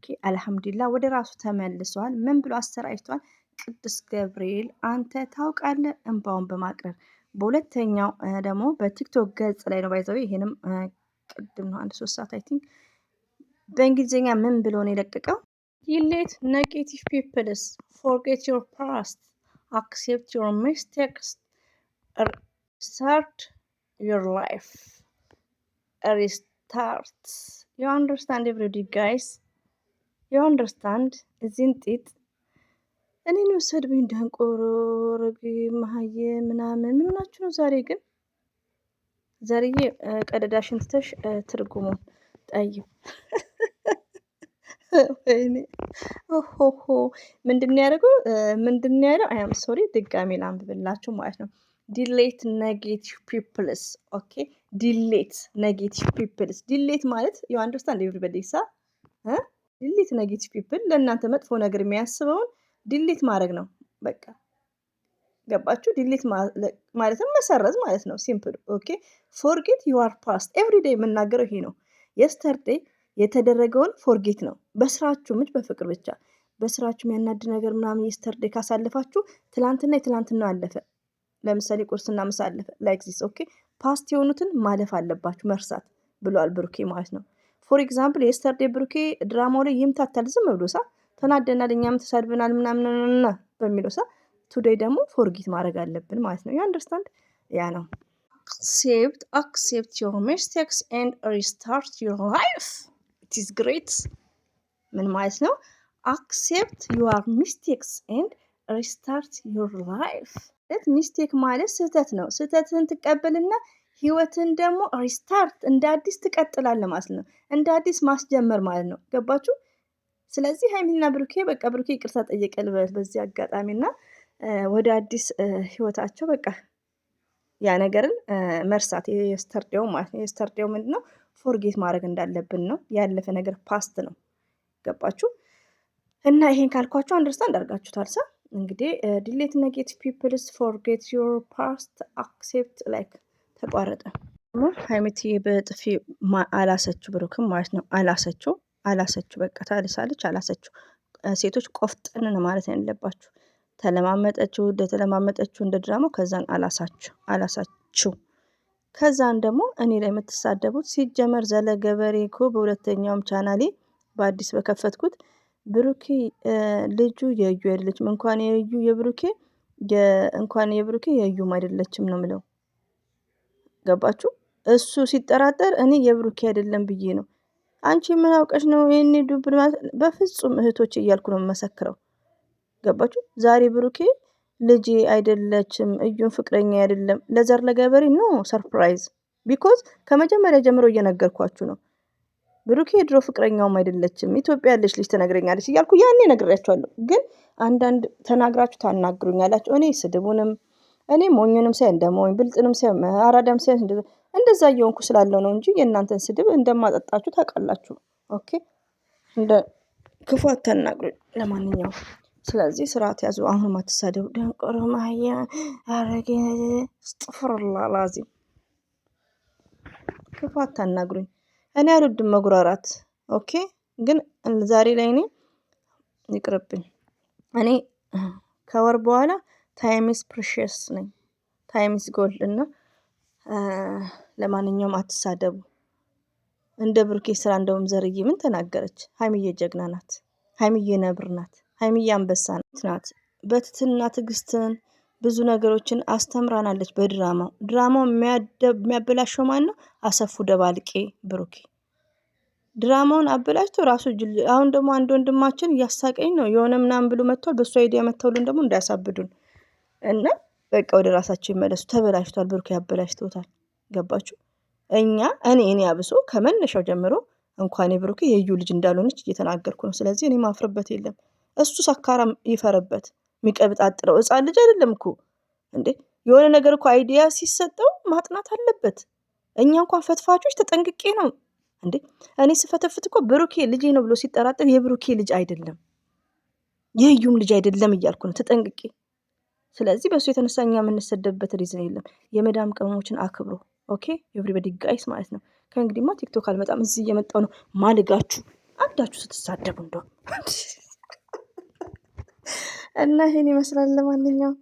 ብሩኬ አልሐምዱሊላህ ወደ ራሱ ተመልሷል። ምን ብሎ አሰራጭቷል? ቅዱስ ገብርኤል አንተ ታውቃለህ እንባውን በማቅረብ በሁለተኛው ደግሞ በቲክቶክ ገጽ ላይ ነው ባይዘው ይሄንም ቅድም ነው 1-3 ሰዓት አይ ቲንክ በእንግሊዝኛ ምን ብሎ ነው የለቀቀው? ዲሌት ኔጌቲቭ ፒፕልስ ፎርጌት ዮር ፓስት አክሴፕት ዮር ሚስቴክስ ስታርት ዮር ላይፍ ሪስታርት ዩ አንደርስታንድ ኤቭሪዲ ጋይስ ዩ አንደርስታንድ እዚህን ጢጥ እኔን ወሰድብኝ ደንቆሮ ረግ መሀየ ምናምን ምን ሆናችሁ ነው ዛሬ? ግን ዛሬዬ ቀደዳሽን ትተሽ ትርጉሙን ጠይብ ወይኔ ኦሆሆ ምንድን ያደርገው አይ አም ሶሪ ድጋሜ ላንብብላችሁ ማለት ነው። ዲሌት ኔጌቲቭ ፒፕልስ ኦኬ ዲሌት ኔጌቲቭ ፒፕልስ ዲሌት ማለት ዩ አንደርስታንድ ኤቭሪባዲ ሳ ዲሌት ኔጌቲቭ ፒፕል ለእናንተ መጥፎ ነገር የሚያስበውን ዲሌት ማድረግ ነው። በቃ ገባችሁ? ዲሌት ማለትም መሰረዝ ማለት ነው። ሲምፕል ኦኬ ፎርጌት ዩር ፓስት ኤቭሪዴይ የምናገረው ይሄ ነው። የስተርዴይ የተደረገውን ፎርጌት ነው። በስራችሁ ምጭ በፍቅር ብቻ በስራችሁ የሚያናድ ነገር ምናምን የስተርዴይ ካሳለፋችሁ ትላንትና የትላንትናው አለፈ። ለምሳሌ ቁርስና ምሳ አለፈ ላይክ ዚስ ኦኬ ፓስት የሆኑትን ማለፍ አለባችሁ መርሳት ብሏል ብሩኬ ማለት ነው። ፎር ኤግዛምፕል የስተርዴይ ብሩኬ ድራማው ላይ ይምታታል ዝም ብሎ ሳ ተናደናል እኛም ተሳድበናል ምናምን በሚለው ሳ ቱዴይ ደግሞ ፎርጌት ማድረግ አለብን ማለት ነው። ዩ አንደርስታንድ ያ ነው። accept your mistakes and restart your life it is great ምን ማለት ነው? accept your mistakes and restart your life ሚስቴክ ማለት ስህተት ነው። ስህተትን ትቀበልና ህይወትን ደግሞ ሪስታርት እንደ አዲስ ትቀጥላለህ ማለት ነው። እንደ አዲስ ማስጀመር ማለት ነው። ገባችሁ? ስለዚህ ሀይሚና ብሩኬ በቃ ብሩኬ ይቅርታ ጠየቀ ልበል በዚህ አጋጣሚና ወደ አዲስ ህይወታቸው በቃ ያ ነገርን መርሳት የስተርዴው ማለት ነው። የስተርዴው ምንድነው? ፎርጌት ማድረግ እንዳለብን ነው። ያለፈ ነገር ፓስት ነው። ገባችሁ? እና ይሄን ካልኳችሁ አንደርስታንድ አድርጋችሁታል ሳ እንግዲህ ዲሌት ኔጌቲቭ ፒፕልስ ፎርጌት ዮር ፓስት አክሴፕት ላይክ ተቋረጠ። ሀይሚትዬ በጥፊ አላሰችው ብሩክም ማለት ነው። አላሰችው በቃ ታልሳለች አላሰችው። ሴቶች ቆፍጠን ማለት ያለባችሁ ተለማመጠችው እንደተለማመጠችው እንደ ድራማው ከዛን አላሳችሁ ከዛን ደግሞ እኔ ላይ የምትሳደቡት ሲጀመር ዘለ ገበሬ እኮ በሁለተኛውም ቻናሌ በአዲስ በከፈትኩት ብሩኬ ልጁ የዩ አይደለችም እንኳን የብሩኬ የዩም አይደለችም ነው ምለው። ገባችሁ? እሱ ሲጠራጠር እኔ የብሩኬ አይደለም ብዬ ነው። አንቺ ምን አውቀሽ ነው ይሄኔ ዱብ በፍጹም እህቶች እያልኩ ነው መሰክረው። ገባችሁ? ዛሬ ብሩኬ ልጅ አይደለችም እዩን ፍቅረኛ አይደለም ለዘር ለገበሬ ነው ሰርፕራይዝ ቢኮዝ ከመጀመሪያ ጀምሮ እየነገርኳችሁ ነው። ብሩኬ ድሮ ፍቅረኛውም አይደለችም ኢትዮጵያ ያለች ልጅ ትነግረኛለች እያልኩ ያኔ ነግሬያችኋለሁ። ግን አንዳንድ ተናግራችሁ ታናግሩኛላችሁ። እኔ ስድቡንም እኔ ሞኙንም ሳይ እንደሞኝ ብልጥንም ሳይ አራዳም ሳይ እንደዛ እየሆንኩ ስላለው ነው እንጂ የእናንተን ስድብ እንደማጠጣችሁ ታውቃላችሁ። ኦኬ እንደ ክፉ አታናግሩኝ። ለማንኛውም ስለዚህ ስርዓት ያዙ። አሁን ማትሳደቡ ደንቆሮ ማህያ አረገ አስተግፊሩላህ ላዚም ክፉ አታናግሩኝ። እኔ አልወድም መጉራራት። ኦኬ ግን ዛሬ ላይ እኔ ይቅርብኝ። እኔ ከወር በኋላ ታይም ኢዝ ፕሪሺየስ ነኝ። ታይም ኢዝ ጎልድ እና ለማንኛውም አትሳደቡ። እንደ ብሩኬ ስራ እንደውም ዘርዬ ምን ተናገረች? ሀይሚዬ ጀግና ናት። ሀይሚዬ ነብር ናት። ሀይሚዬ አንበሳ ናት። በትትና ትዕግስትን ብዙ ነገሮችን አስተምራናለች። ድራማው የሚያበላሸው ማን ነው? አሰፉ ደባልቄ ብሩኬ ድራማውን አበላሽቶ ራሱ አሁን ደግሞ አንድ ወንድማችን እያሳቀኝ ነው የሆነ ምናምን ብሎ መጥቷል። በሱ አይዲያ መተውልን ደግሞ እንዳያሳብዱን እና በቃ ወደ ራሳቸው ይመለሱ። ተበላሽቷል። ብሩኬ ያበላሽቶታል። ገባችሁ? እኔ አብሶ ከመነሻው ጀምሮ እንኳን የብሩኬ የዩ ልጅ እንዳልሆነች እየተናገርኩ ነው። ስለዚህ እኔ ማፍረበት የለም። እሱ ሰካራም ይፈረበት። የሚቀብጣጥረው ሕፃን ልጅ አይደለም እኮ እንዴ! የሆነ ነገር እኮ አይዲያ ሲሰጠው ማጥናት አለበት። እኛ እንኳን ፈትፋቾች ተጠንቅቄ ነው እንዴ! እኔ ስፈተፍት እኮ ብሩኬ ልጄ ነው ብሎ ሲጠራጠር የብሩኬ ልጅ አይደለም የዩም ልጅ አይደለም እያልኩ ነው ተጠንቅቄ። ስለዚህ በሱ የተነሳ እኛ የምንሰደብበት ሪዝን የለም። የመዳም ቅመሞችን አክብሮ ኦኬ ኤቭሪባዲ ጋይስ ማለት ነው። ከእንግዲህማ ቲክቶክ አልመጣም። እዚህ እየመጣው ነው ማልጋችሁ። አብዳችሁ ስትሳደቡ እንደው እና ይሄን ይመስላል። ለማንኛውም